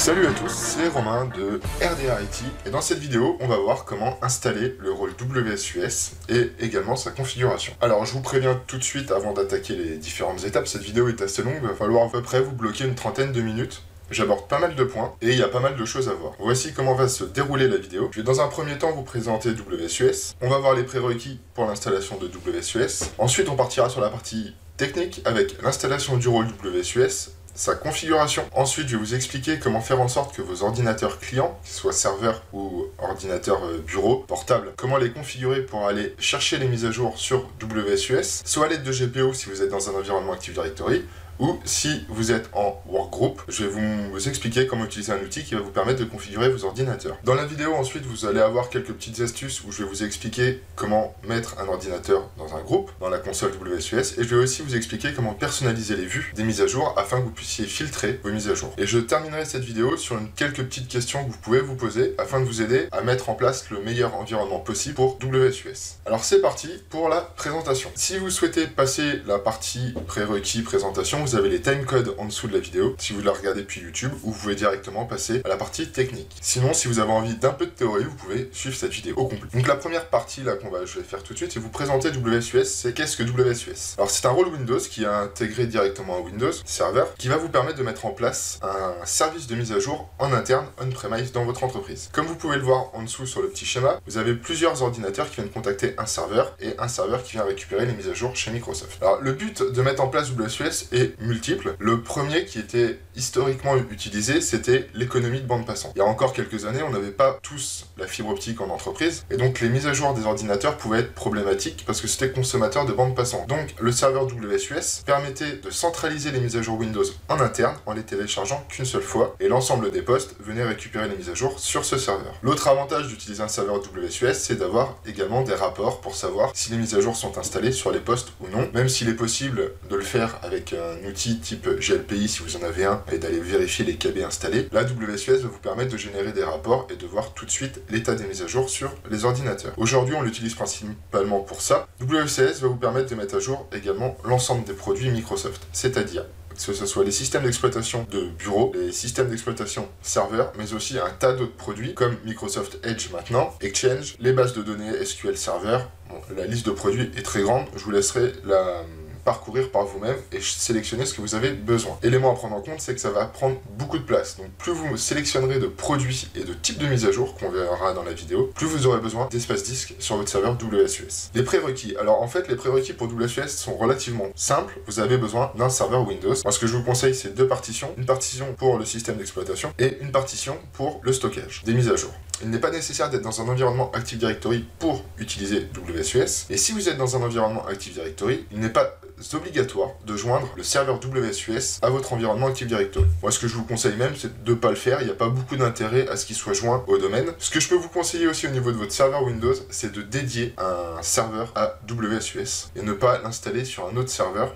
Salut à tous, c'est Romain de RDRIT et dans cette vidéo, on va voir comment installer le rôle WSUS et également sa configuration. Alors je vous préviens tout de suite avant d'attaquer les différentes étapes, cette vidéo est assez longue, il va falloir à peu près vous bloquer une trentaine de minutes. J'aborde pas mal de points et il y a pas mal de choses à voir. Voici comment va se dérouler la vidéo. Je vais dans un premier temps vous présenter WSUS. On va voir les prérequis pour l'installation de WSUS. Ensuite on partira sur la partie technique avec l'installation du rôle WSUS, sa configuration. Ensuite, je vais vous expliquer comment faire en sorte que vos ordinateurs clients, qu'ils soient serveurs ou ordinateurs bureau, portables, comment les configurer pour aller chercher les mises à jour sur WSUS, soit à l'aide de GPO si vous êtes dans un environnement Active Directory, ou si vous êtes en workgroup, je vais vous expliquer comment utiliser un outil qui va vous permettre de configurer vos ordinateurs. Dans la vidéo, ensuite, vous allez avoir quelques petites astuces où je vais vous expliquer comment mettre un ordinateur dans un groupe, dans la console WSUS, et je vais aussi vous expliquer comment personnaliser les vues des mises à jour afin que vous puissiez filtrer vos mises à jour. Et je terminerai cette vidéo sur quelques petites questions que vous pouvez vous poser afin de vous aider à mettre en place le meilleur environnement possible pour WSUS. Alors c'est parti pour la présentation. Si vous souhaitez passer la partie prérequis présentation, vous avez les timecodes en dessous de la vidéo, si vous la regardez depuis YouTube, ou vous pouvez directement passer à la partie technique. Sinon, si vous avez envie d'un peu de théorie, vous pouvez suivre cette vidéo au complet. Donc la première partie là je vais faire tout de suite, c'est vous présenter WSUS. C'est qu'est-ce que WSUS? Alors c'est un rôle Windows qui est intégré directement à Windows Server, qui va vous permettre de mettre en place un service de mise à jour en interne, on-premise, dans votre entreprise. Comme vous pouvez le voir en dessous sur le petit schéma, vous avez plusieurs ordinateurs qui viennent contacter un serveur, et un serveur qui vient récupérer les mises à jour chez Microsoft. Alors le but de mettre en place WSUS est multiples. Le premier qui était historiquement utilisé, c'était l'économie de bande passante. Il y a encore quelques années, on n'avait pas tous la fibre optique en entreprise, et donc les mises à jour des ordinateurs pouvaient être problématiques parce que c'était consommateur de bande passante. Donc le serveur WSUS permettait de centraliser les mises à jour Windows en interne en les téléchargeant qu'une seule fois, et l'ensemble des postes venaient récupérer les mises à jour sur ce serveur. L'autre avantage d'utiliser un serveur WSUS, c'est d'avoir également des rapports pour savoir si les mises à jour sont installées sur les postes ou non, même s'il est possible de le faire avec un outil type GLPI si vous en avez un, et d'aller vérifier les KB installés. La WSUS va vous permettre de générer des rapports et de voir tout de suite l'état des mises à jour sur les ordinateurs. Aujourd'hui, on l'utilise principalement pour ça. WSUS va vous permettre de mettre à jour également l'ensemble des produits Microsoft, c'est-à-dire que ce soit les systèmes d'exploitation de bureau, les systèmes d'exploitation serveurs, mais aussi un tas d'autres produits comme Microsoft Edge maintenant, Exchange, les bases de données SQL Server. Bon, la liste de produits est très grande, je vous laisserai la parcourir par vous-même et sélectionner ce que vous avez besoin. Élément à prendre en compte, c'est que ça va prendre beaucoup de place. Donc plus vous sélectionnerez de produits et de types de mise à jour, qu'on verra dans la vidéo, plus vous aurez besoin d'espace disque sur votre serveur WSUS. Les prérequis. Alors en fait, les prérequis pour WSUS sont relativement simples. Vous avez besoin d'un serveur Windows. Moi, ce que je vous conseille, c'est deux partitions. Une partition pour le système d'exploitation et une partition pour le stockage des mises à jour. Il n'est pas nécessaire d'être dans un environnement Active Directory pour utiliser WSUS. Et si vous êtes dans un environnement Active Directory, il n'est pas obligatoire de joindre le serveur WSUS à votre environnement Active Directory. Moi, ce que je vous conseille même, c'est de ne pas le faire. Il n'y a pas beaucoup d'intérêt à ce qu'il soit joint au domaine. Ce que je peux vous conseiller aussi au niveau de votre serveur Windows, c'est de dédier un serveur à WSUS et ne pas l'installer sur un autre serveur.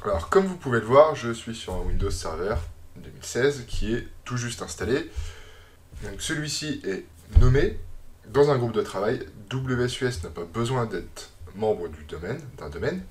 Alors, comme vous pouvez le voir, je suis sur un Windows Server 2016 qui est tout juste installé. Donc celui-ci est nommé dans un groupe de travail. WSUS n'a pas besoin d'être membre d'un domaine.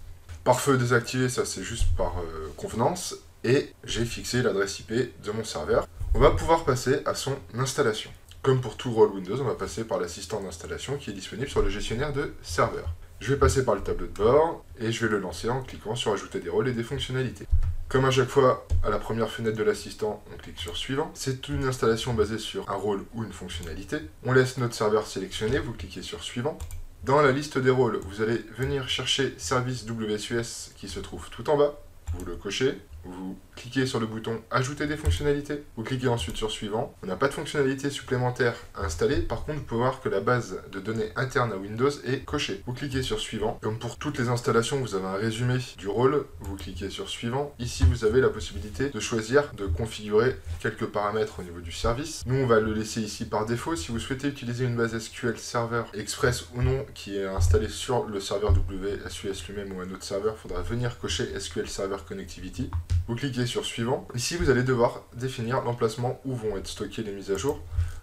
Pare-feu désactivé, ça c'est juste par convenance. Et j'ai fixé l'adresse IP de mon serveur. On va pouvoir passer à son installation. Comme pour tout rôle Windows, on va passer par l'assistant d'installation qui est disponible sur le gestionnaire de serveur. Je vais passer par le tableau de bord et je vais le lancer en cliquant sur ajouter des rôles et des fonctionnalités. Comme à chaque fois, à la première fenêtre de l'assistant, on clique sur suivant. C'est une installation basée sur un rôle ou une fonctionnalité. On laisse notre serveur sélectionné, vous cliquez sur suivant. Dans la liste des rôles, vous allez venir chercher service WSUS qui se trouve tout en bas. Vous le cochez, vous cliquez sur le bouton ajouter des fonctionnalités, vous cliquez ensuite sur suivant. On n'a pas de fonctionnalité supplémentaire à installer, par contre vous pouvez voir que la base de données interne à Windows est cochée. Vous cliquez sur suivant. Comme pour toutes les installations, vous avez un résumé du rôle, vous cliquez sur suivant. Ici vous avez la possibilité de choisir de configurer quelques paramètres au niveau du service. Nous on va le laisser ici par défaut. Si vous souhaitez utiliser une base SQL Server Express ou non qui est installée sur le serveur WSUS lui-même ou un autre serveur, il faudra venir cocher SQL Server Connectivity. Vous cliquez sur suivant. Ici, vous allez devoir définir l'emplacement où vont être stockées les mises à jour.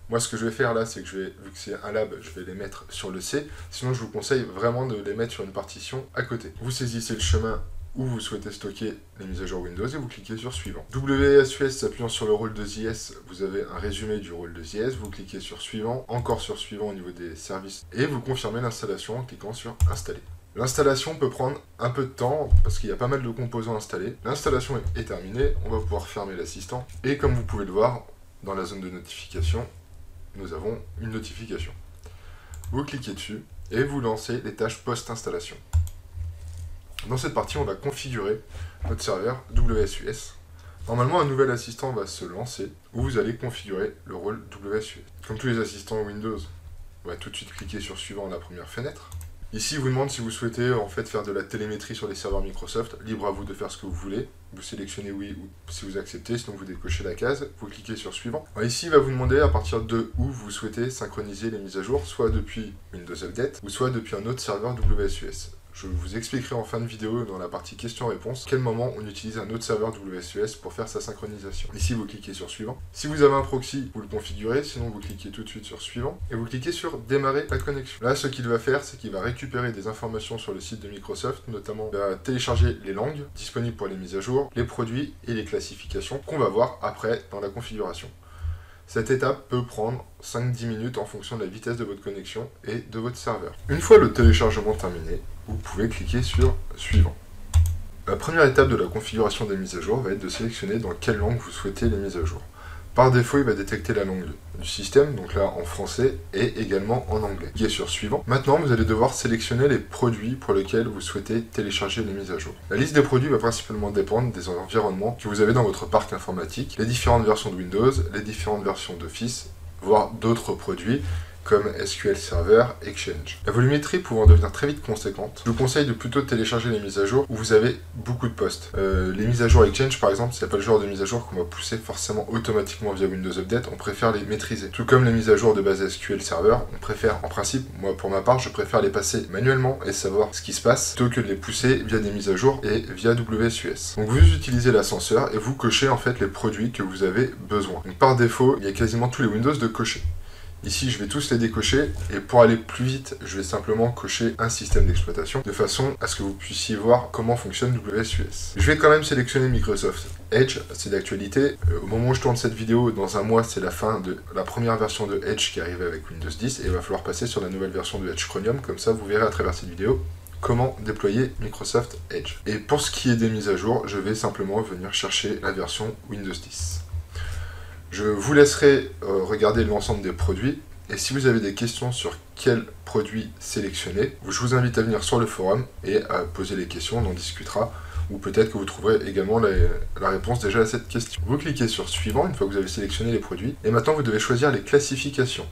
Moi, ce que je vais faire là, c'est que vu que c'est un lab, je vais les mettre sur le C. Sinon, je vous conseille vraiment de les mettre sur une partition à côté. Vous saisissez le chemin où vous souhaitez stocker les mises à jour Windows et vous cliquez sur Suivant. WSUS s'appuyant sur le rôle de ZS, vous avez un résumé du rôle de ZS, vous cliquez sur Suivant, encore sur Suivant au niveau des services et vous confirmez l'installation en cliquant sur Installer. L'installation peut prendre un peu de temps parce qu'il y a pas mal de composants installés. L'installation est terminée, on va pouvoir fermer l'assistant et comme vous pouvez le voir, dans la zone de notification, nous avons une notification. Vous cliquez dessus et vous lancez les tâches post-installation. Dans cette partie, on va configurer notre serveur WSUS. Normalement, un nouvel assistant va se lancer où vous allez configurer le rôle WSUS. Comme tous les assistants Windows, on va tout de suite cliquer sur Suivant la première fenêtre. Ici, il vous demande si vous souhaitez en fait faire de la télémétrie sur les serveurs Microsoft. Libre à vous de faire ce que vous voulez. Vous sélectionnez oui ou si vous acceptez, sinon vous décochez la case. Vous cliquez sur Suivant. Alors ici, il va vous demander à partir de où vous souhaitez synchroniser les mises à jour, soit depuis Windows Update ou soit depuis un autre serveur WSUS. Je vous expliquerai en fin de vidéo dans la partie questions-réponses quel moment on utilise un autre serveur WSUS pour faire sa synchronisation. Ici, vous cliquez sur Suivant. Si vous avez un proxy, vous le configurez, sinon vous cliquez tout de suite sur Suivant et vous cliquez sur Démarrer la connexion. Là, ce qu'il va faire, c'est qu'il va récupérer des informations sur le site de Microsoft, notamment il va télécharger les langues disponibles pour les mises à jour, les produits et les classifications qu'on va voir après dans la configuration. Cette étape peut prendre 5-10 minutes en fonction de la vitesse de votre connexion et de votre serveur. Une fois le téléchargement terminé, vous pouvez cliquer sur Suivant. La première étape de la configuration des mises à jour va être de sélectionner dans quelle langue vous souhaitez les mises à jour. Par défaut, il va détecter la langue du système, donc là en français et également en anglais. Cliquez sur Suivant. Maintenant, vous allez devoir sélectionner les produits pour lesquels vous souhaitez télécharger les mises à jour. La liste des produits va principalement dépendre des environnements que vous avez dans votre parc informatique, les différentes versions de Windows, les différentes versions d'Office, voire d'autres produits, comme SQL Server, Exchange. La volumétrie pouvant devenir très vite conséquente, je vous conseille de plutôt télécharger les mises à jour où vous avez beaucoup de postes. Les mises à jour Exchange par exemple, c'est pas le genre de mise à jour qu'on va pousser forcément automatiquement via Windows Update, on préfère les maîtriser. Tout comme les mises à jour de base SQL Server, on préfère, en principe, moi pour ma part, je préfère les passer manuellement et savoir ce qui se passe, plutôt que de les pousser via des mises à jour et via WSUS. Donc vous utilisez l'ascenseur et vous cochez en fait les produits que vous avez besoin. Donc par défaut, il y a quasiment tous les Windows de cocher. Ici, je vais tous les décocher et pour aller plus vite, je vais simplement cocher un système d'exploitation de façon à ce que vous puissiez voir comment fonctionne WSUS. Je vais quand même sélectionner Microsoft Edge, c'est d'actualité. Au moment où je tourne cette vidéo, dans un mois, c'est la fin de la première version de Edge qui arrive avec Windows 10 et il va falloir passer sur la nouvelle version de Edge Chromium, comme ça vous verrez à travers cette vidéo comment déployer Microsoft Edge. Et pour ce qui est des mises à jour, je vais simplement venir chercher la version Windows 10. Je vous laisserai regarder l'ensemble des produits et si vous avez des questions sur quel produit sélectionner, je vous invite à venir sur le forum et à poser les questions, on en discutera ou peut-être que vous trouverez également la réponse déjà à cette question. Vous cliquez sur Suivant une fois que vous avez sélectionné les produits et maintenant vous devez choisir les classifications.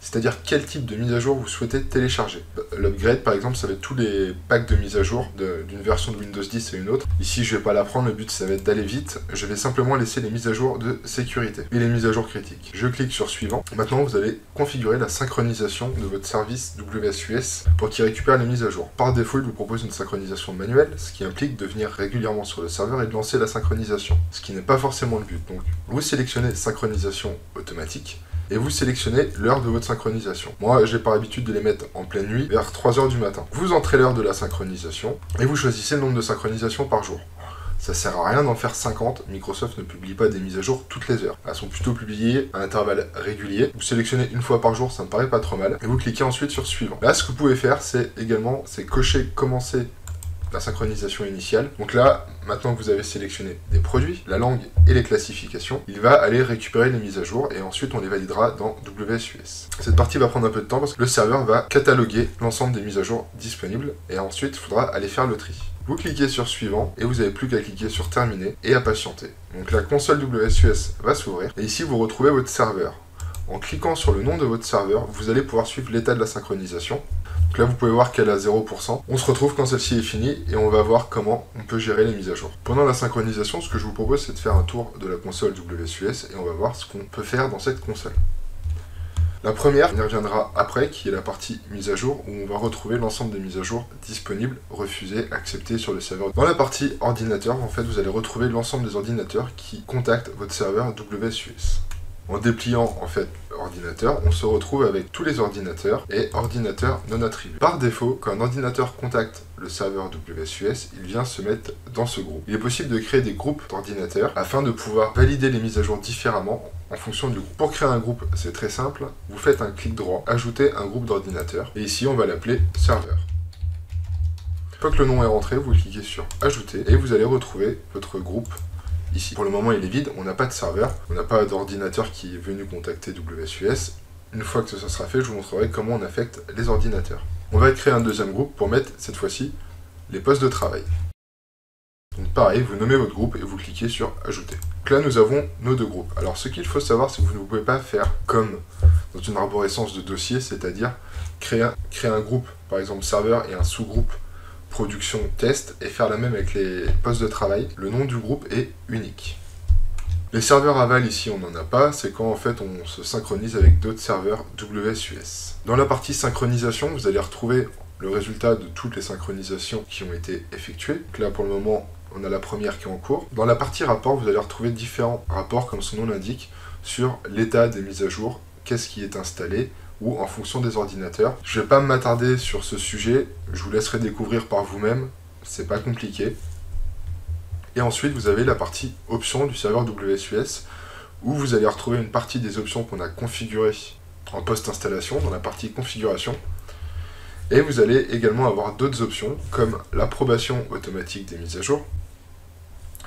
C'est-à-dire quel type de mise à jour vous souhaitez télécharger. L'upgrade par exemple, ça va être tous les packs de mise à jour d'une version de Windows 10 à une autre. Ici je vais pas la prendre, le but ça va être d'aller vite. Je vais simplement laisser les mises à jour de sécurité et les mises à jour critiques. Je clique sur Suivant. Maintenant vous allez configurer la synchronisation de votre service WSUS pour qu'il récupère les mises à jour. Par défaut il vous propose une synchronisation manuelle, ce qui implique de venir régulièrement sur le serveur et de lancer la synchronisation. Ce qui n'est pas forcément le but. Donc vous sélectionnez synchronisation automatique et vous sélectionnez l'heure de votre synchronisation. Moi, j'ai par habitude de les mettre en pleine nuit, vers 3 h du matin. Vous entrez l'heure de la synchronisation, et vous choisissez le nombre de synchronisations par jour. Ça sert à rien d'en faire 50, Microsoft ne publie pas des mises à jour toutes les heures. Elles sont plutôt publiées à intervalles réguliers. Vous sélectionnez une fois par jour, ça me paraît pas trop mal, et vous cliquez ensuite sur Suivant. Là, ce que vous pouvez faire, c'est cocher Commencer la synchronisation initiale. Donc là, maintenant que vous avez sélectionné des produits, la langue et les classifications, il va aller récupérer les mises à jour et ensuite on les validera dans WSUS. Cette partie va prendre un peu de temps parce que le serveur va cataloguer l'ensemble des mises à jour disponibles et ensuite il faudra aller faire le tri. Vous cliquez sur Suivant et vous n'avez plus qu'à cliquer sur Terminer et à patienter. Donc la console WSUS va s'ouvrir et ici vous retrouvez votre serveur. En cliquant sur le nom de votre serveur, vous allez pouvoir suivre l'état de la synchronisation. Donc là, vous pouvez voir qu'elle est à 0%. On se retrouve quand celle-ci est finie et on va voir comment on peut gérer les mises à jour. Pendant la synchronisation, ce que je vous propose, c'est de faire un tour de la console WSUS et on va voir ce qu'on peut faire dans cette console. La première, on y reviendra après, qui est la partie mise à jour, où on va retrouver l'ensemble des mises à jour disponibles, refusées, acceptées sur le serveur. Dans la partie ordinateur, en fait, vous allez retrouver l'ensemble des ordinateurs qui contactent votre serveur WSUS. En dépliant, en fait, ordinateur, on se retrouve avec tous les ordinateurs et ordinateurs non attribués. Par défaut, quand un ordinateur contacte le serveur WSUS, il vient se mettre dans ce groupe. Il est possible de créer des groupes d'ordinateurs afin de pouvoir valider les mises à jour différemment en fonction du groupe. Pour créer un groupe, c'est très simple, vous faites un clic droit, ajouter un groupe d'ordinateurs, et ici on va l'appeler serveur. Une fois que le nom est rentré, vous cliquez sur ajouter, et vous allez retrouver votre groupe ici. Pour le moment il est vide, on n'a pas de serveur, on n'a pas d'ordinateur qui est venu contacter WSUS. Une fois que ça sera fait, je vous montrerai comment on affecte les ordinateurs. On va créer un deuxième groupe pour mettre, cette fois-ci, les postes de travail. Donc pareil, vous nommez votre groupe et vous cliquez sur ajouter. Donc là nous avons nos deux groupes. Alors ce qu'il faut savoir, c'est que vous ne pouvez pas faire comme dans une arborescence de dossiers, c'est-à-dire créer un groupe, par exemple serveur et un sous-groupe production test, et faire la même avec les postes de travail. Le nom du groupe est unique. Les serveurs aval ici on n'en a pas, c'est quand en fait on se synchronise avec d'autres serveurs WSUS. Dans la partie synchronisation, vous allez retrouver le résultat de toutes les synchronisations qui ont été effectuées. Donc là pour le moment on a la première qui est en cours. Dans la partie rapport, vous allez retrouver différents rapports, comme son nom l'indique, sur l'état des mises à jour, qu'est-ce qui est installé, ou en fonction des ordinateurs. Je ne vais pas m'attarder sur ce sujet, je vous laisserai découvrir par vous-même, c'est pas compliqué. Et ensuite vous avez la partie options du serveur WSUS, où vous allez retrouver une partie des options qu'on a configurées en post-installation, dans la partie configuration. Et vous allez également avoir d'autres options, comme l'approbation automatique des mises à jour.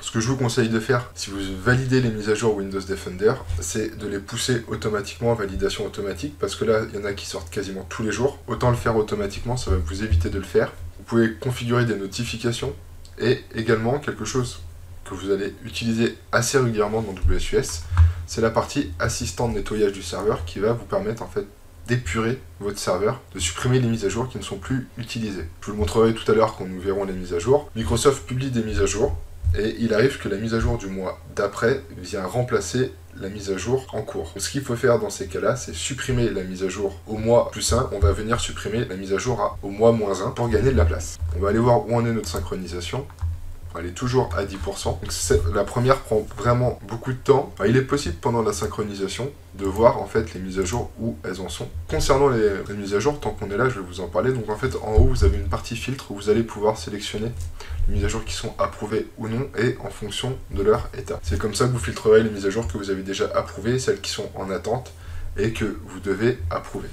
Ce que je vous conseille de faire, si vous validez les mises à jour Windows Defender, c'est de les pousser automatiquement en validation automatique, parce que là, il y en a qui sortent quasiment tous les jours. Autant le faire automatiquement, ça va vous éviter de le faire. Vous pouvez configurer des notifications, et également quelque chose que vous allez utiliser assez régulièrement dans WSUS, c'est la partie assistant de nettoyage du serveur qui va vous permettre en fait d'épurer votre serveur, de supprimer les mises à jour qui ne sont plus utilisées. Je vous le montrerai tout à l'heure quand nous verrons les mises à jour. Microsoft publie des mises à jour, et il arrive que la mise à jour du mois d'après vient remplacer la mise à jour en cours. Ce qu'il faut faire dans ces cas-là, c'est supprimer la mise à jour au mois +1, on va venir supprimer la mise à jour au mois -1 pour gagner de la place. On va aller voir où en est notre synchronisation. Elle est toujours à 10%. Donc la première prend vraiment beaucoup de temps. Alors, il est possible pendant la synchronisation de voir en fait les mises à jour où elles en sont. Concernant les mises à jour, tant qu'on est là, je vais vous en parler. Donc en fait, en haut, vous avez une partie filtre où vous allez pouvoir sélectionner les mises à jour qui sont approuvées ou non et en fonction de leur état. C'est comme ça que vous filtrerez les mises à jour que vous avez déjà approuvées, celles qui sont en attente et que vous devez approuver.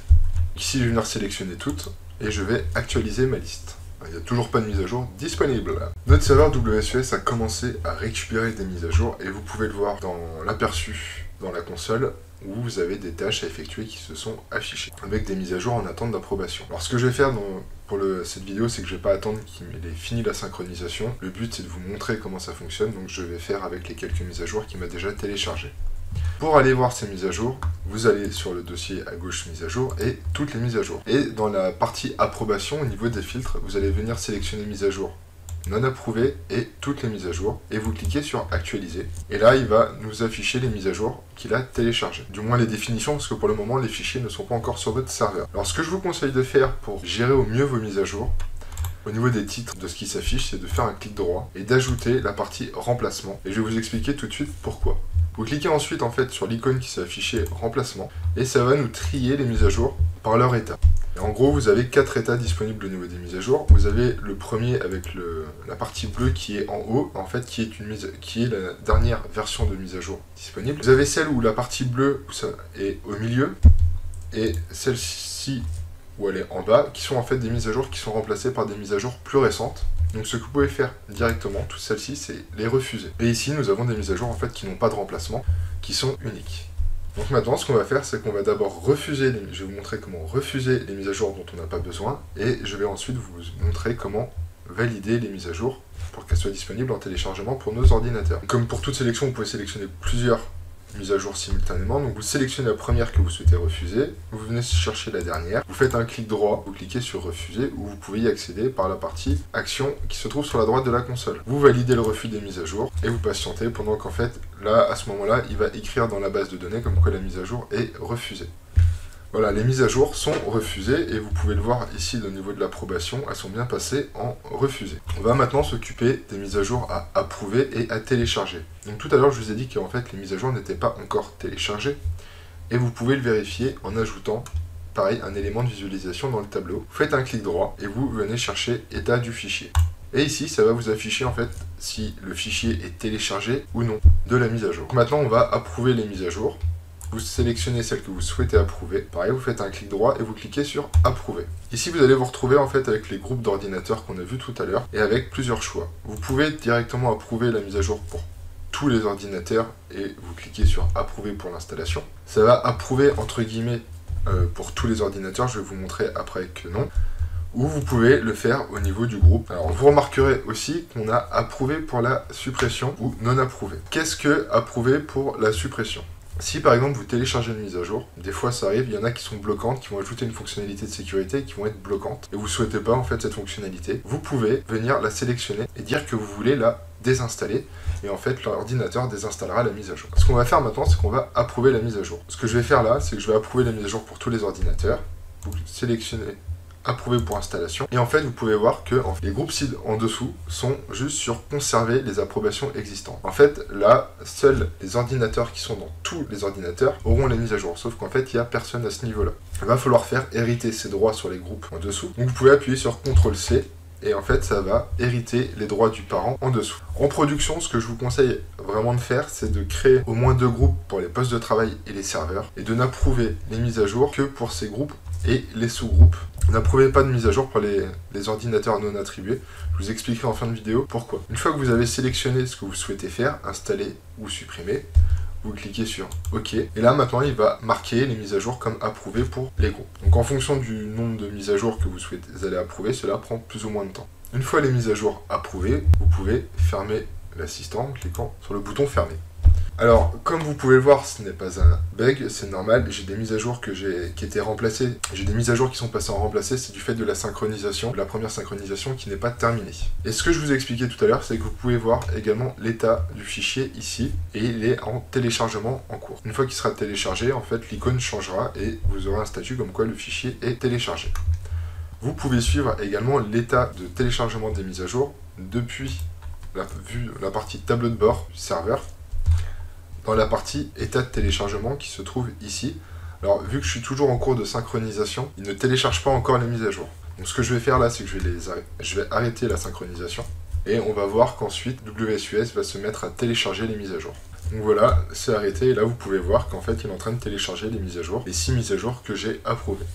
Ici, je vais venir sélectionner toutes et je vais actualiser ma liste. Il n'y a toujours pas de mise à jour disponible. Notre serveur WSUS a commencé à récupérer des mises à jour et vous pouvez le voir dans l'aperçu dans la console où vous avez des tâches à effectuer qui se sont affichées avec des mises à jour en attente d'approbation. Alors ce que je vais faire pour cette vidéo, c'est que je ne vais pas attendre qu'il ait fini la synchronisation. Le but c'est de vous montrer comment ça fonctionne, donc je vais faire avec les quelques mises à jour qu'il m'a déjà téléchargées. Pour aller voir ces mises à jour, vous allez sur le dossier à gauche mise à jour et toutes les mises à jour. Et dans la partie approbation, au niveau des filtres, vous allez venir sélectionner mise à jour non approuvée et toutes les mises à jour. Et vous cliquez sur actualiser. Et là, il va nous afficher les mises à jour qu'il a téléchargées. Du moins les définitions, parce que pour le moment, les fichiers ne sont pas encore sur votre serveur. Alors ce que je vous conseille de faire pour gérer au mieux vos mises à jour, au niveau des titres de ce qui s'affiche, c'est de faire un clic droit et d'ajouter la partie remplacement. Et je vais vous expliquer tout de suite pourquoi. Vous cliquez ensuite en fait sur l'icône qui s'est affichée remplacement et ça va nous trier les mises à jour par leur état. Et en gros, vous avez 4 états disponibles au niveau des mises à jour. Vous avez le premier avec la partie bleue qui est en haut, en fait, qui est la dernière version de mise à jour disponible. Vous avez celle où la partie bleue où ça est au milieu et celle-ci où elle est en bas, qui sont en fait des mises à jour qui sont remplacées par des mises à jour plus récentes. Donc ce que vous pouvez faire directement, toutes celles-ci, c'est les refuser. Et ici, nous avons des mises à jour en fait qui n'ont pas de remplacement, qui sont uniques. Donc maintenant, ce qu'on va faire, c'est qu'on va d'abord refuser, je vais vous montrer comment refuser les mises à jour dont on n'a pas besoin, et je vais ensuite vous montrer comment valider les mises à jour pour qu'elles soient disponibles en téléchargement pour nos ordinateurs. Comme pour toute sélection, vous pouvez sélectionner plusieurs mises à jour simultanément. Donc vous sélectionnez la première que vous souhaitez refuser, vous venez chercher la dernière, vous faites un clic droit, vous cliquez sur refuser, ou vous pouvez y accéder par la partie action qui se trouve sur la droite de la console. Vous validez le refus des mises à jour et vous patientez pendant qu'en fait, là, à ce moment-là, il va écrire dans la base de données comme quoi la mise à jour est refusée. Voilà, les mises à jour sont refusées et vous pouvez le voir ici au niveau de l'approbation, elles sont bien passées en refusé. On va maintenant s'occuper des mises à jour à approuver et à télécharger. Donc tout à l'heure je vous ai dit qu'en fait les mises à jour n'étaient pas encore téléchargées et vous pouvez le vérifier en ajoutant pareil un élément de visualisation dans le tableau. Vous faites un clic droit et vous venez chercher état du fichier. Et ici, ça va vous afficher en fait si le fichier est téléchargé ou non de la mise à jour. Maintenant, on va approuver les mises à jour. Vous sélectionnez celle que vous souhaitez approuver. Pareil, vous faites un clic droit et vous cliquez sur approuver. Ici, vous allez vous retrouver en fait avec les groupes d'ordinateurs qu'on a vu tout à l'heure et avec plusieurs choix. Vous pouvez directement approuver la mise à jour pour tous les ordinateurs et vous cliquez sur approuver pour l'installation. Ça va approuver entre guillemets pour tous les ordinateurs. Je vais vous montrer après que non. Ou vous pouvez le faire au niveau du groupe. Alors vous remarquerez aussi qu'on a approuvé pour la suppression ou non approuvé. Qu'est-ce que approuvé pour la suppression? Si par exemple vous téléchargez une mise à jour, des fois ça arrive, il y en a qui sont bloquantes, qui vont ajouter une fonctionnalité de sécurité et qui vont être bloquantes, et vous ne souhaitez pas en fait cette fonctionnalité, vous pouvez venir la sélectionner et dire que vous voulez la désinstaller, et en fait l'ordinateur désinstallera la mise à jour. Ce qu'on va faire maintenant, c'est qu'on va approuver la mise à jour. Ce que je vais faire là, c'est que je vais approuver la mise à jour pour tous les ordinateurs. Vous sélectionnez approuvé pour installation, et en fait vous pouvez voir que les groupes SID en dessous sont juste sur conserver les approbations existantes. En fait là, seuls les ordinateurs qui sont dans tous les ordinateurs auront les mises à jour, sauf qu'en fait il n'y a personne à ce niveau là. Il va falloir faire hériter ces droits sur les groupes en dessous, donc vous pouvez appuyer sur CTRL-C et en fait ça va hériter les droits du parent en dessous. En production, ce que je vous conseille vraiment de faire, c'est de créer au moins 2 groupes pour les postes de travail et les serveurs, et de n'approuver les mises à jour que pour ces groupes et les sous-groupes. N'approuvez pas de mise à jour pour les ordinateurs non attribués. Je vous expliquerai en fin de vidéo pourquoi. Une fois que vous avez sélectionné ce que vous souhaitez faire, installer ou supprimer, vous cliquez sur OK. Et là maintenant il va marquer les mises à jour comme approuvées pour les groupes. Donc en fonction du nombre de mises à jour que vous souhaitez aller approuver, cela prend plus ou moins de temps. Une fois les mises à jour approuvées, vous pouvez fermer l'assistant en cliquant sur le bouton fermer. Alors, comme vous pouvez le voir, ce n'est pas un bug, c'est normal, j'ai des mises à jour qui étaient remplacées, j'ai des mises à jour qui sont passées en remplacées, c'est du fait de la synchronisation, de la première synchronisation qui n'est pas terminée. Et ce que je vous ai expliqué tout à l'heure, c'est que vous pouvez voir également l'état du fichier ici, et il est en téléchargement en cours. Une fois qu'il sera téléchargé, en fait, l'icône changera et vous aurez un statut comme quoi le fichier est téléchargé. Vous pouvez suivre également l'état de téléchargement des mises à jour depuis la partie tableau de bord du serveur, dans la partie état de téléchargement qui se trouve ici. Alors vu que je suis toujours en cours de synchronisation, il ne télécharge pas encore les mises à jour. Donc ce que je vais faire là, c'est que je vais arrêter la synchronisation et on va voir qu'ensuite WSUS va se mettre à télécharger les mises à jour. Donc voilà, c'est arrêté et là vous pouvez voir qu'en fait il est en train de télécharger les mises à jour, les 6 mises à jour que j'ai approuvées.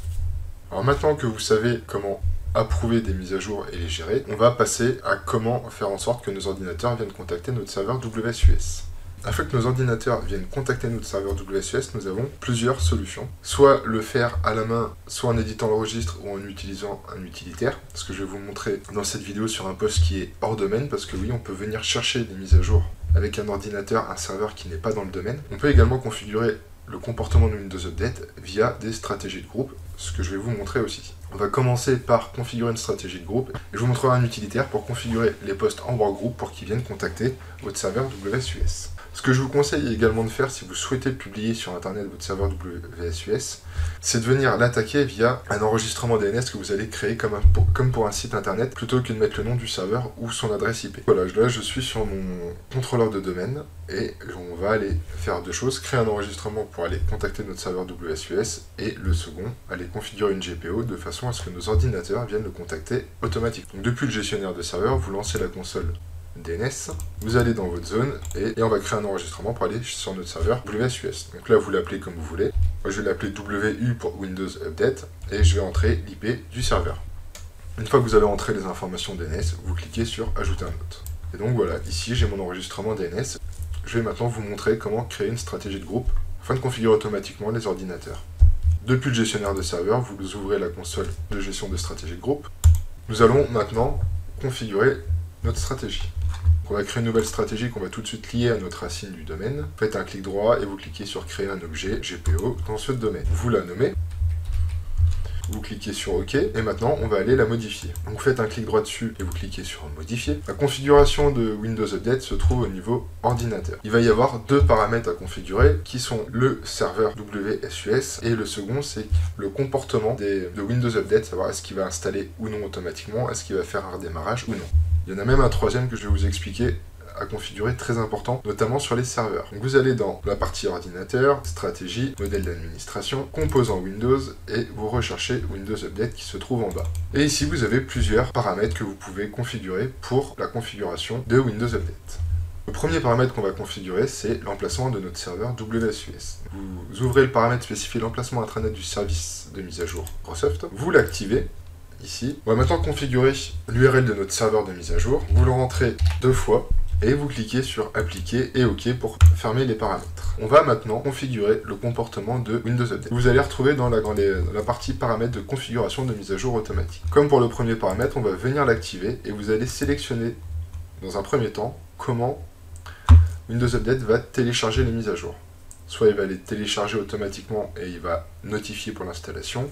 Alors maintenant que vous savez comment approuver des mises à jour et les gérer, on va passer à comment faire en sorte que nos ordinateurs viennent contacter notre serveur WSUS. Afin que nos ordinateurs viennent contacter notre serveur WSUS, nous avons plusieurs solutions. Soit le faire à la main, soit en éditant le registre ou en utilisant un utilitaire. Ce que je vais vous montrer dans cette vidéo sur un poste qui est hors domaine, parce que oui, on peut venir chercher des mises à jour avec un ordinateur, un serveur qui n'est pas dans le domaine. On peut également configurer le comportement de Windows Update via des stratégies de groupe, ce que je vais vous montrer aussi. On va commencer par configurer une stratégie de groupe et je vous montrerai un utilitaire pour configurer les postes en workgroup pour qu'ils viennent contacter votre serveur WSUS. Ce que je vous conseille également de faire si vous souhaitez publier sur internet votre serveur WSUS, c'est de venir l'attaquer via un enregistrement DNS que vous allez créer comme pour un site internet, plutôt que de mettre le nom du serveur ou son adresse IP. Voilà, là je suis sur mon contrôleur de domaine et on va aller faire 2 choses, créer un enregistrement pour aller contacter notre serveur WSUS et le second, aller configurer une GPO de façon à ce que nos ordinateurs viennent le contacter automatiquement. Donc depuis le gestionnaire de serveur, vous lancez la console DNS, vous allez dans votre zone et on va créer un enregistrement pour aller sur notre serveur WSUS. Donc là vous l'appelez comme vous voulez. Moi je vais l'appeler WU pour Windows Update et je vais entrer l'IP du serveur. Une fois que vous avez entré les informations DNS, vous cliquez sur ajouter un autre. Et donc voilà, ici j'ai mon enregistrement DNS. Je vais maintenant vous montrer comment créer une stratégie de groupe afin de configurer automatiquement les ordinateurs. Depuis le gestionnaire de serveur, vous ouvrez la console de gestion de stratégie de groupe. Nous allons maintenant configurer notre stratégie. On va créer une nouvelle stratégie qu'on va tout de suite lier à notre racine du domaine. Vous faites un clic droit et vous cliquez sur créer un objet GPO dans ce domaine. Vous la nommez, vous cliquez sur OK et maintenant on va aller la modifier. Donc vous faites un clic droit dessus et vous cliquez sur modifier. La configuration de Windows Update se trouve au niveau ordinateur. Il va y avoir 2 paramètres à configurer qui sont le serveur WSUS et le second c'est le comportement de Windows Update, savoir est-ce qu'il va installer ou non automatiquement, est-ce qu'il va faire un redémarrage ou non. Il y en a même un troisième que je vais vous expliquer à configurer très important, notamment sur les serveurs. Donc vous allez dans la partie ordinateur, stratégie, modèle d'administration, composants Windows et vous recherchez Windows Update qui se trouve en bas. Et ici vous avez plusieurs paramètres que vous pouvez configurer pour la configuration de Windows Update. Le premier paramètre qu'on va configurer, c'est l'emplacement de notre serveur WSUS. Vous ouvrez le paramètre spécifié l'emplacement intranet du service de mise à jour Microsoft, vous l'activez ici. On va maintenant configurer l'URL de notre serveur de mise à jour. Vous le rentrez 2 fois et vous cliquez sur appliquer et OK pour fermer les paramètres. On va maintenant configurer le comportement de Windows Update. Vous allez retrouver dans la partie paramètres de configuration de mise à jour automatique. Comme pour le premier paramètre, on va venir l'activer et vous allez sélectionner dans un premier temps comment Windows Update va télécharger les mises à jour. Soit il va les télécharger automatiquement et il va notifier pour l'installation,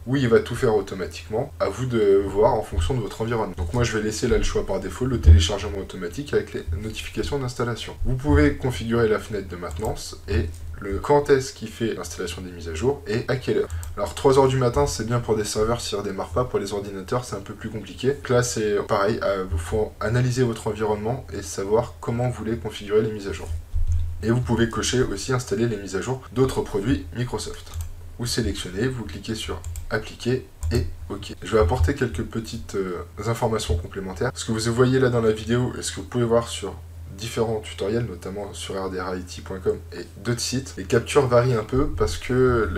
ou il va tout faire automatiquement, à vous de voir en fonction de votre environnement. Donc moi je vais laisser là le choix par défaut, le téléchargement automatique avec les notifications d'installation. Vous pouvez configurer la fenêtre de maintenance et le quand est-ce qu'il fait l'installation des mises à jour et à quelle heure. Alors 3 h du matin c'est bien pour des serveurs s'ils ne redémarrent pas, pour les ordinateurs c'est un peu plus compliqué. Donc là c'est pareil, il faut analyser votre environnement et savoir comment vous voulez configurer les mises à jour. Et vous pouvez cocher aussi installer les mises à jour d'autres produits Microsoft. Vous sélectionnez, vous cliquez sur appliquer et OK. Je vais apporter quelques petites informations complémentaires. Ce que vous voyez là dans la vidéo et ce que vous pouvez voir sur différents tutoriels, notamment sur rdrit.com et d'autres sites, les captures varient un peu parce que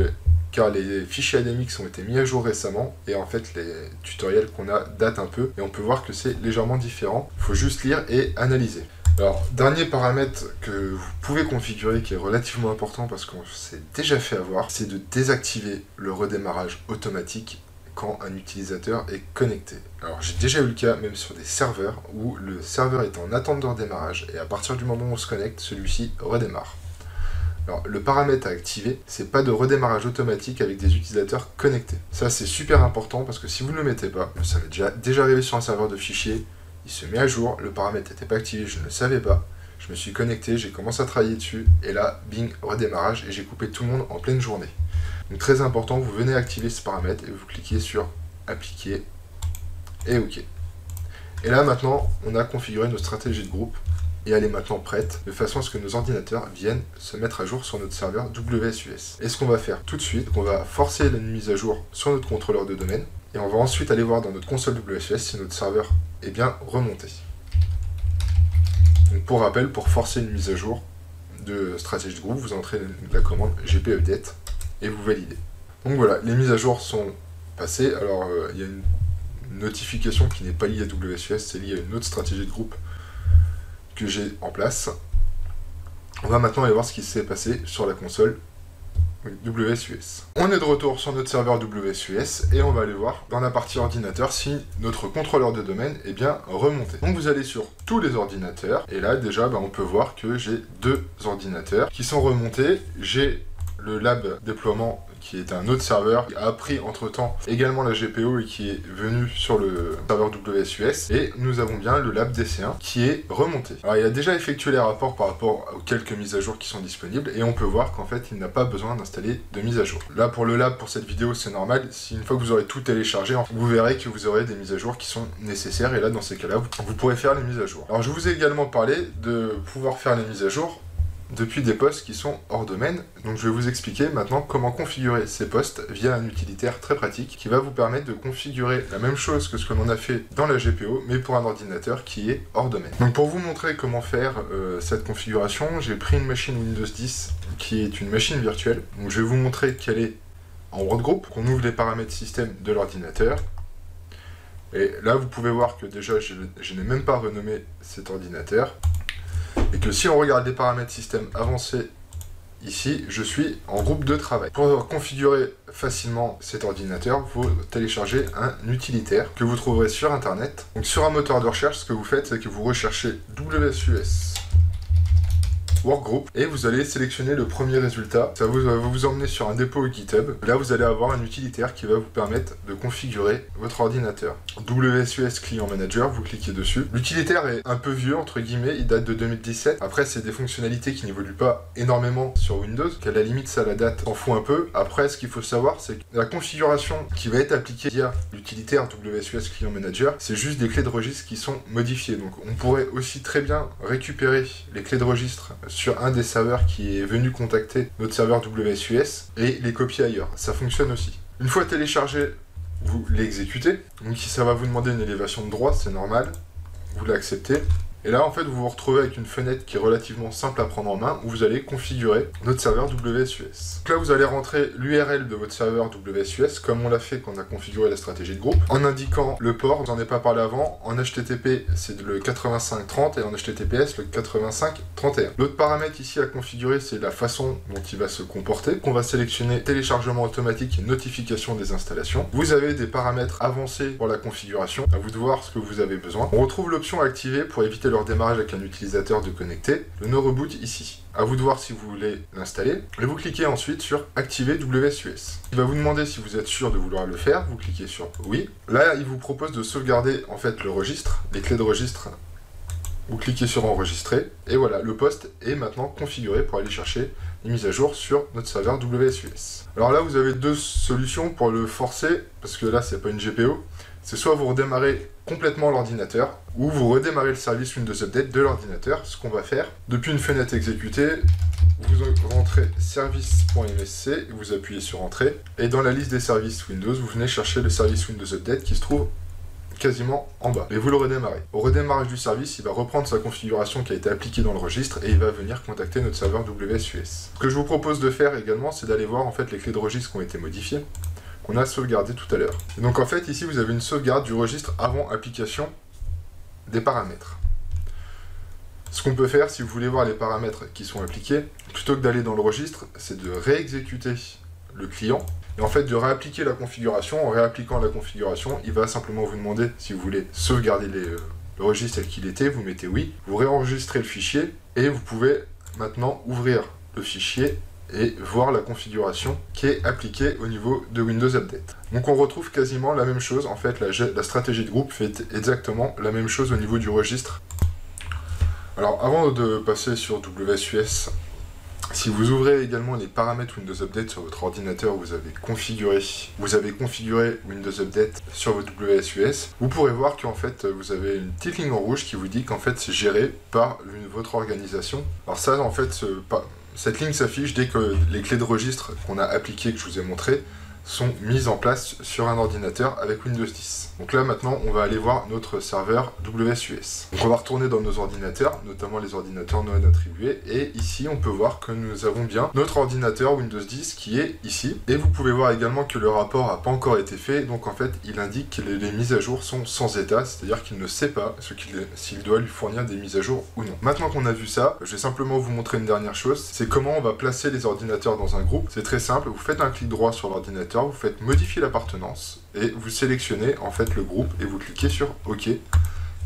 car les fichiers ADMX ont été mis à jour récemment et en fait les tutoriels qu'on a datent un peu et on peut voir que c'est légèrement différent. Il faut juste lire et analyser. Alors, dernier paramètre que vous pouvez configurer qui est relativement important parce qu'on s'est déjà fait avoir, c'est de désactiver le redémarrage automatique quand un utilisateur est connecté. Alors j'ai déjà eu le cas même sur des serveurs où le serveur est en attente de redémarrage et à partir du moment où on se connecte, celui-ci redémarre. Alors le paramètre à activer, c'est pas de redémarrage automatique avec des utilisateurs connectés. Ça c'est super important parce que si vous ne le mettez pas, ça m'est déjà arrivé sur un serveur de fichiers, il se met à jour, le paramètre n'était pas activé, je ne savais pas. Je me suis connecté, j'ai commencé à travailler dessus, et là, bing, redémarrage, et j'ai coupé tout le monde en pleine journée. Donc très important, vous venez activer ce paramètre, et vous cliquez sur appliquer, et OK. Et là maintenant, on a configuré notre stratégie de groupe, et elle est maintenant prête, de façon à ce que nos ordinateurs viennent se mettre à jour sur notre serveur WSUS. Et ce qu'on va faire tout de suite, on va forcer la mise à jour sur notre contrôleur de domaine, et on va ensuite aller voir dans notre console WSUS si notre serveur est bien remonté. Donc pour rappel, pour forcer une mise à jour de stratégie de groupe, vous entrez la commande gp update et vous validez. Donc voilà, les mises à jour sont passées. Alors il y a une notification qui n'est pas liée à WSUS, c'est lié à une autre stratégie de groupe que j'ai en place. On va maintenant aller voir ce qui s'est passé sur la console WSUS. On est de retour sur notre serveur WSUS et on va aller voir dans la partie ordinateur si notre contrôleur de domaine est bien remonté. Donc vous allez sur tous les ordinateurs et là déjà on peut voir que j'ai 2 ordinateurs qui sont remontés. J'ai le lab déploiement qui est un autre serveur qui a pris entre temps également la GPO et qui est venu sur le serveur WSUS, et nous avons bien le lab DC1 qui est remonté. Alors il a déjà effectué les rapports par rapport aux quelques mises à jour qui sont disponibles et on peut voir qu'en fait il n'a pas besoin d'installer de mise à jour. Là pour le lab, pour cette vidéo, c'est normal, si une fois que vous aurez tout téléchargé, vous verrez que vous aurez des mises à jour qui sont nécessaires et là dans ces cas là vous pourrez faire les mises à jour. Alors je vous ai également parlé de pouvoir faire les mises à jour depuis des postes qui sont hors domaine. Donc je vais vous expliquer maintenant comment configurer ces postes via un utilitaire très pratique qui va vous permettre de configurer la même chose que ce que l'on a fait dans la GPO, mais pour un ordinateur qui est hors domaine. Donc pour vous montrer comment faire cette configuration, j'ai pris une machine Windows 10 qui est une machine virtuelle. Donc je vais vous montrer qu'elle est en workgroup, qu'on ouvre les paramètres système de l'ordinateur. Et là vous pouvez voir que déjà je n'ai même pas renommé cet ordinateur. Et que si on regarde les paramètres système avancés ici, je suis en groupe de travail. Pour configurer facilement cet ordinateur, vous téléchargez un utilitaire que vous trouverez sur internet. Donc sur un moteur de recherche, ce que vous faites, c'est que vous recherchez WSUS Workgroup et vous allez sélectionner le premier résultat. Ça va vous emmener sur un dépôt GitHub. Là, vous allez avoir un utilitaire qui va vous permettre de configurer votre ordinateur. WSUS Client Manager, vous cliquez dessus. L'utilitaire est un peu vieux, entre guillemets, il date de 2017. Après, c'est des fonctionnalités qui n'évoluent pas énormément sur Windows, qu'à la limite, ça, la date s'en fout un peu. Après, ce qu'il faut savoir, c'est que la configuration qui va être appliquée via l'utilitaire WSUS Client Manager, c'est juste des clés de registre qui sont modifiées. Donc, on pourrait aussi très bien récupérer les clés de registre sur un des serveurs qui est venu contacter notre serveur WSUS et les copier ailleurs. Ça fonctionne aussi. Une fois téléchargé, vous l'exécutez. Donc si ça va vous demander une élévation de droite, c'est normal. Vous l'acceptez. Et là, en fait, vous vous retrouvez avec une fenêtre qui est relativement simple à prendre en main, où vous allez configurer notre serveur WSUS. Donc là, vous allez rentrer l'URL de votre serveur WSUS, comme on l'a fait quand on a configuré la stratégie de groupe, en indiquant le port, je n'en ai pas parlé avant, en HTTP, c'est le 8530, et en HTTPS, le 8531. L'autre paramètre ici à configurer, c'est la façon dont il va se comporter. On va sélectionner téléchargement automatique et notification des installations. Vous avez des paramètres avancés pour la configuration, à vous de voir ce que vous avez besoin. On retrouve l'option activée pour éviter leur démarrage avec un utilisateur de connecté, le no reboot ici. À vous de voir si vous voulez l'installer, et vous cliquez ensuite sur activer WSUS. Il va vous demander si vous êtes sûr de vouloir le faire, vous cliquez sur oui. Là, il vous propose de sauvegarder en fait le registre, les clés de registre. Vous cliquez sur enregistrer, et voilà, le poste est maintenant configuré pour aller chercher les mises à jour sur notre serveur WSUS. Alors là, vous avez deux solutions pour le forcer, parce que là, c'est pas une GPO. C'est soit vous redémarrez complètement l'ordinateur, ou vous redémarrez le service Windows Update de l'ordinateur. Ce qu'on va faire, depuis une fenêtre exécutée, vous rentrez service.msc, vous appuyez sur entrée, et dans la liste des services Windows, vous venez chercher le service Windows Update qui se trouve quasiment en bas. Et vous le redémarrez. Au redémarrage du service, il va reprendre sa configuration qui a été appliquée dans le registre et il va venir contacter notre serveur WSUS. Ce que je vous propose de faire également, c'est d'aller voir en fait les clés de registre qui ont été modifiées, qu'on a sauvegardé tout à l'heure. Donc en fait, ici, vous avez une sauvegarde du registre avant application des paramètres. Ce qu'on peut faire, si vous voulez voir les paramètres qui sont appliqués, plutôt que d'aller dans le registre, c'est de réexécuter le client, et en fait de réappliquer la configuration. En réappliquant la configuration, il va simplement vous demander si vous voulez sauvegarder le registre tel qu'il était, vous mettez oui, vous réenregistrez le fichier, et vous pouvez maintenant ouvrir le fichier et voir la configuration qui est appliquée au niveau de Windows Update. Donc on retrouve quasiment la même chose, en fait la stratégie de groupe fait exactement la même chose au niveau du registre. Alors avant de passer sur WSUS, si vous ouvrez également les paramètres Windows Update sur votre ordinateur, vous avez configuré Windows Update sur votre WSUS, vous pourrez voir qu'en fait vous avez une petite ligne en rouge qui vous dit qu'en fait c'est géré par votre organisation. Alors ça en fait cette ligne s'affiche dès que les clés de registre qu'on a appliquées, que je vous ai montrées, sont mises en place sur un ordinateur avec Windows 10. Donc là maintenant on va aller voir notre serveur WSUS. Donc on va retourner dans nos ordinateurs, notamment les ordinateurs non attribués, et ici on peut voir que nous avons bien notre ordinateur Windows 10 qui est ici, et vous pouvez voir également que le rapport n'a pas encore été fait, donc en fait il indique que les mises à jour sont sans état, c'est-à-dire qu'il ne sait pas s'il doit lui fournir des mises à jour ou non. Maintenant qu'on a vu ça, je vais simplement vous montrer une dernière chose, c'est comment on va placer les ordinateurs dans un groupe. C'est très simple, vous faites un clic droit sur l'ordinateur, vous faites modifier l'appartenance et vous sélectionnez en fait le groupe et vous cliquez sur OK. Et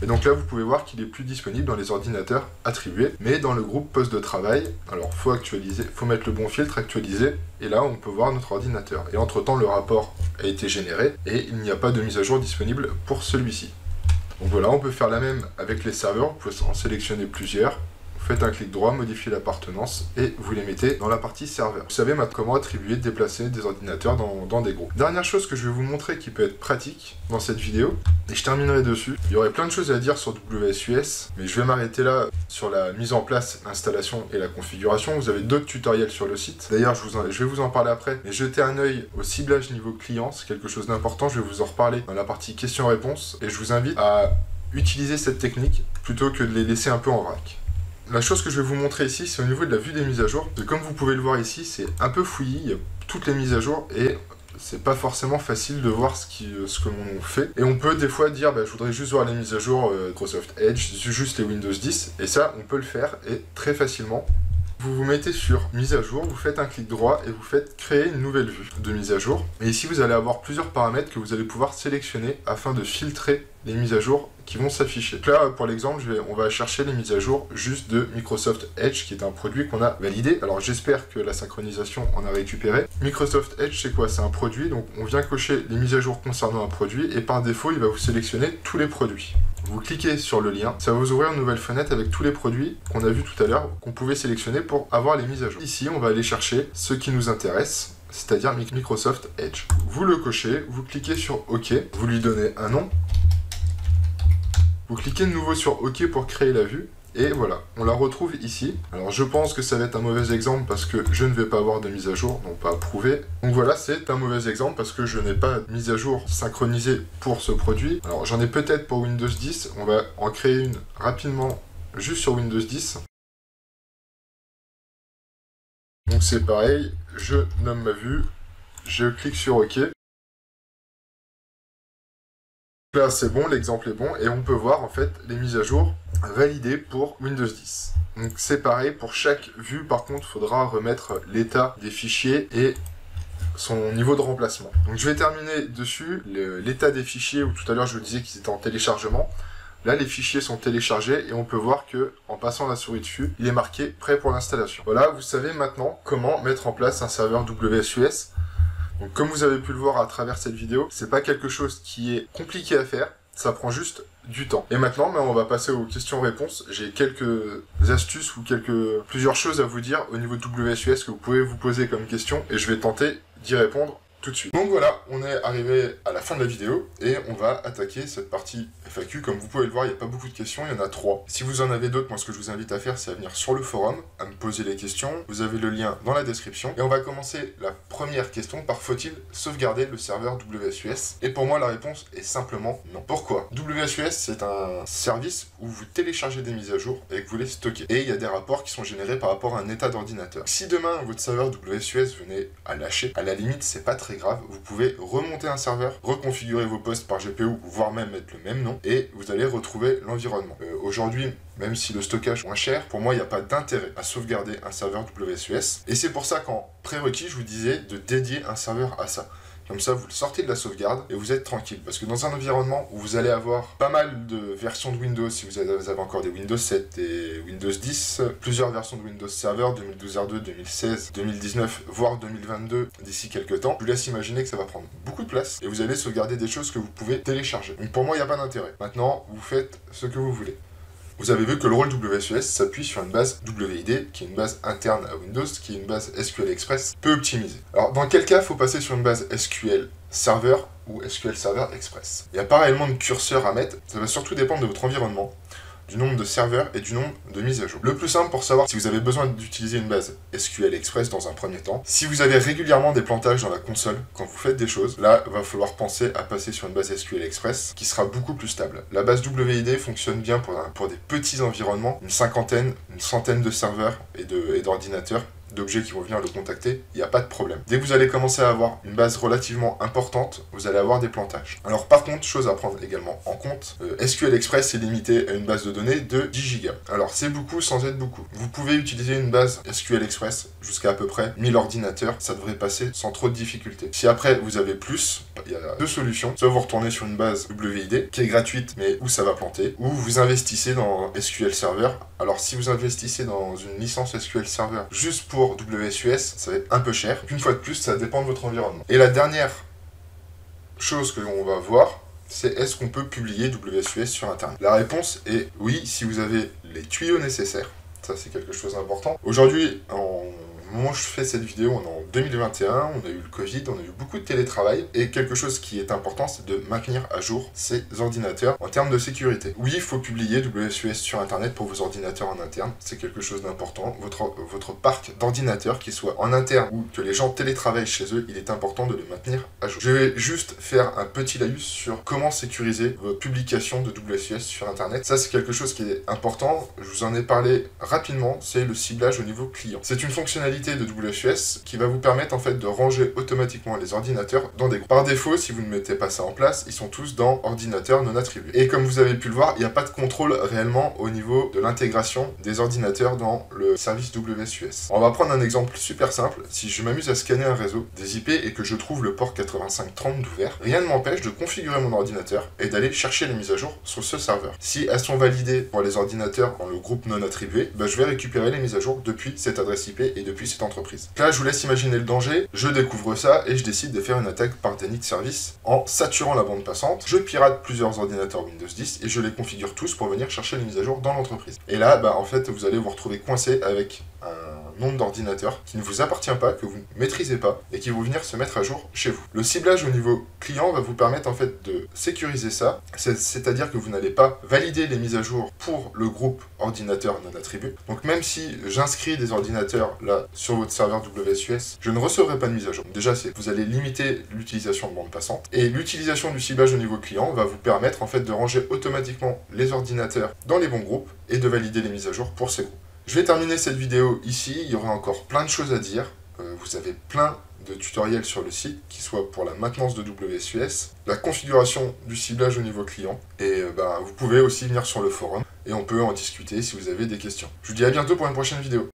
donc là vous pouvez voir qu'il est plus disponible dans les ordinateurs attribués, mais dans le groupe poste de travail. Alors faut actualiser, faut mettre le bon filtre, actualiser, et là on peut voir notre ordinateur. Et entre temps le rapport a été généré et il n'y a pas de mise à jour disponible pour celui-ci. Donc voilà, on peut faire la même avec les serveurs, vous pouvez en sélectionner plusieurs. Faites un clic droit, modifiez l'appartenance et vous les mettez dans la partie serveur. Vous savez maintenant comment attribuer, déplacer des ordinateurs dans des groupes. Dernière chose que je vais vous montrer qui peut être pratique dans cette vidéo, et je terminerai dessus. Il y aurait plein de choses à dire sur WSUS, mais je vais m'arrêter là sur la mise en place, l'installation et la configuration. Vous avez d'autres tutoriels sur le site. D'ailleurs, je vais vous en parler après, mais jetez un œil au ciblage niveau client, c'est quelque chose d'important. Je vais vous en reparler dans la partie questions-réponses, et je vous invite à utiliser cette technique plutôt que de les laisser un peu en vrac. La chose que je vais vous montrer ici, c'est au niveau de la vue des mises à jour. Et comme vous pouvez le voir ici, c'est un peu fouillis, il y a toutes les mises à jour et c'est pas forcément facile de voir ce que l'on fait. Et on peut des fois dire, je voudrais juste voir les mises à jour Microsoft Edge, juste les Windows 10, et ça, on peut le faire et très facilement. Vous vous mettez sur mise à jour, vous faites un clic droit et vous faites créer une nouvelle vue de mise à jour. Et ici, vous allez avoir plusieurs paramètres que vous allez pouvoir sélectionner afin de filtrer les mises à jour qui vont s'afficher. Donc là, pour l'exemple, on va chercher les mises à jour juste de Microsoft Edge, qui est un produit qu'on a validé. Alors j'espère que la synchronisation en a récupéré. Microsoft Edge, c'est quoi? C'est un produit, donc on vient cocher les mises à jour concernant un produit, et par défaut, il va vous sélectionner tous les produits. Vous cliquez sur le lien, ça va vous ouvrir une nouvelle fenêtre avec tous les produits qu'on a vus tout à l'heure, qu'on pouvait sélectionner pour avoir les mises à jour. Ici, on va aller chercher ce qui nous intéresse, c'est-à-dire Microsoft Edge. Vous le cochez, vous cliquez sur OK, vous lui donnez un nom, vous cliquez de nouveau sur OK pour créer la vue, et voilà, on la retrouve ici. Alors je pense que ça va être un mauvais exemple parce que je ne vais pas avoir de mise à jour, donc pas approuvé. Donc voilà, c'est un mauvais exemple parce que je n'ai pas de mise à jour synchronisée pour ce produit. Alors j'en ai peut-être pour Windows 10, on va en créer une rapidement juste sur Windows 10. Donc c'est pareil, je nomme ma vue, je clique sur OK. Là c'est bon, l'exemple est bon, et on peut voir en fait les mises à jour validées pour Windows 10. Donc c'est pareil, pour chaque vue par contre, il faudra remettre l'état des fichiers et son niveau de remplacement. Donc je vais terminer dessus, l'état des fichiers, où tout à l'heure je vous disais qu'ils étaient en téléchargement. Là les fichiers sont téléchargés et on peut voir que en passant la souris dessus, il est marqué prêt pour l'installation. Voilà, vous savez maintenant comment mettre en place un serveur WSUS. Donc comme vous avez pu le voir à travers cette vidéo, c'est pas quelque chose qui est compliqué à faire, ça prend juste du temps. Et maintenant, on va passer aux questions-réponses. J'ai quelques astuces ou plusieurs choses à vous dire au niveau de WSUS que vous pouvez vous poser comme question, et je vais tenter d'y répondre tout de suite. Donc voilà, on est arrivé à la fin de la vidéo et on va attaquer cette partie FAQ. Comme vous pouvez le voir, il n'y a pas beaucoup de questions, il y en a 3. Si vous en avez d'autres, moi ce que je vous invite à faire, c'est à venir sur le forum, à me poser les questions. Vous avez le lien dans la description. Et on va commencer la première question par faut-il sauvegarder le serveur WSUS? Et pour moi, la réponse est simplement non. Pourquoi? WSUS, c'est un service où vous téléchargez des mises à jour et que vous les stockez. Et il y a des rapports qui sont générés par rapport à un état d'ordinateur. Si demain, votre serveur WSUS venait à lâcher, à la limite, c'est pas très grave, vous pouvez remonter un serveur, reconfigurer vos postes par GPU, voire même mettre le même nom, et vous allez retrouver l'environnement. Aujourd'hui, même si le stockage est moins cher, pour moi, il n'y a pas d'intérêt à sauvegarder un serveur WSUS. Et c'est pour ça qu'en prérequis, je vous disais de dédier un serveur à ça. Comme ça, vous le sortez de la sauvegarde et vous êtes tranquille. Parce que dans un environnement où vous allez avoir pas mal de versions de Windows, si vous avez encore des Windows 7 et Windows 10, plusieurs versions de Windows Server, 2012 R2, 2016, 2019, voire 2022, d'ici quelques temps, je vous laisse imaginer que ça va prendre beaucoup de place et vous allez sauvegarder des choses que vous pouvez télécharger. Donc pour moi, il n'y a pas d'intérêt. Maintenant, vous faites ce que vous voulez. Vous avez vu que le rôle WSUS s'appuie sur une base WID, qui est une base interne à Windows, qui est une base SQL Express peu optimisée. Alors, dans quel cas il faut passer sur une base SQL Server ou SQL Server Express? Il n'y a pas réellement de curseur à mettre, ça va surtout dépendre de votre environnement, du nombre de serveurs et du nombre de mises à jour. Le plus simple pour savoir si vous avez besoin d'utiliser une base SQL Express dans un premier temps, si vous avez régulièrement des plantages dans la console quand vous faites des choses, là, il va falloir penser à passer sur une base SQL Express qui sera beaucoup plus stable. La base WID fonctionne bien pour des petits environnements, une centaine de serveurs et d'ordinateurs, d'objets qui vont venir le contacter, il n'y a pas de problème. Dès que vous allez commencer à avoir une base relativement importante, vous allez avoir des plantages. Alors par contre, chose à prendre également en compte, SQL Express est limité à une base de données de 10 Go. Alors c'est beaucoup sans être beaucoup. Vous pouvez utiliser une base SQL Express jusqu'à peu près 1000 ordinateurs, ça devrait passer sans trop de difficultés. Si après vous avez plus, il y a deux solutions. Soit vous retournez sur une base WID qui est gratuite mais où ça va planter, ou vous investissez dans SQL Server. Alors si vous investissez dans une licence SQL Server juste pour WSUS, ça va être un peu cher. Une fois de plus, ça dépend de votre environnement. Et la dernière chose que l'on va voir, c'est est-ce qu'on peut publier WSUS sur Internet? La réponse est oui, si vous avez les tuyaux nécessaires. Ça, c'est quelque chose d'important. Aujourd'hui, au moment où je fais cette vidéo, on est en 2021, on a eu le Covid, on a eu beaucoup de télétravail, et quelque chose qui est important, c'est de maintenir à jour ces ordinateurs en termes de sécurité. Oui, il faut publier WSUS sur Internet pour vos ordinateurs en interne, c'est quelque chose d'important. Votre parc d'ordinateurs, qu'il soit en interne ou que les gens télétravaillent chez eux, il est important de le maintenir à jour. Je vais juste faire un petit laïus sur comment sécuriser votre publication de WSUS sur Internet. Ça, c'est quelque chose qui est important, je vous en ai parlé rapidement, c'est le ciblage au niveau client. C'est une fonctionnalité fonctionnalité de WSUS qui va vous permettre en fait de ranger automatiquement les ordinateurs dans des groupes. Par défaut, si vous ne mettez pas ça en place, ils sont tous dans ordinateurs non attribués. Et comme vous avez pu le voir, il n'y a pas de contrôle réellement au niveau de l'intégration des ordinateurs dans le service WSUS. On va prendre un exemple super simple. Si je m'amuse à scanner un réseau des IP et que je trouve le port 8530 d'ouvert, rien ne m'empêche de configurer mon ordinateur et d'aller chercher les mises à jour sur ce serveur. Si elles sont validées pour les ordinateurs dans le groupe non attribué, je vais récupérer les mises à jour depuis cette adresse IP et depuis cette entreprise. Là, je vous laisse imaginer le danger. Je découvre ça et je décide de faire une attaque par déni de service en saturant la bande passante. Je pirate plusieurs ordinateurs Windows 10 et je les configure tous pour venir chercher les mises à jour dans l'entreprise. Et là, en fait, vous allez vous retrouver coincé avec un nombre d'ordinateurs qui ne vous appartient pas, que vous ne maîtrisez pas et qui vont venir se mettre à jour chez vous. Le ciblage au niveau client va vous permettre en fait de sécuriser ça, c'est-à-dire que vous n'allez pas valider les mises à jour pour le groupe ordinateur non attribué. Donc même si j'inscris des ordinateurs là sur votre serveur WSUS, je ne recevrai pas de mise à jour. Déjà, vous allez limiter l'utilisation de bande passante et l'utilisation du ciblage au niveau client va vous permettre en fait de ranger automatiquement les ordinateurs dans les bons groupes et de valider les mises à jour pour ces groupes. Je vais terminer cette vidéo ici, il y aura encore plein de choses à dire. Vous avez plein de tutoriels sur le site, qui soient pour la maintenance de WSUS, la configuration du ciblage au niveau client, et vous pouvez aussi venir sur le forum, et on peut en discuter si vous avez des questions. Je vous dis à bientôt pour une prochaine vidéo.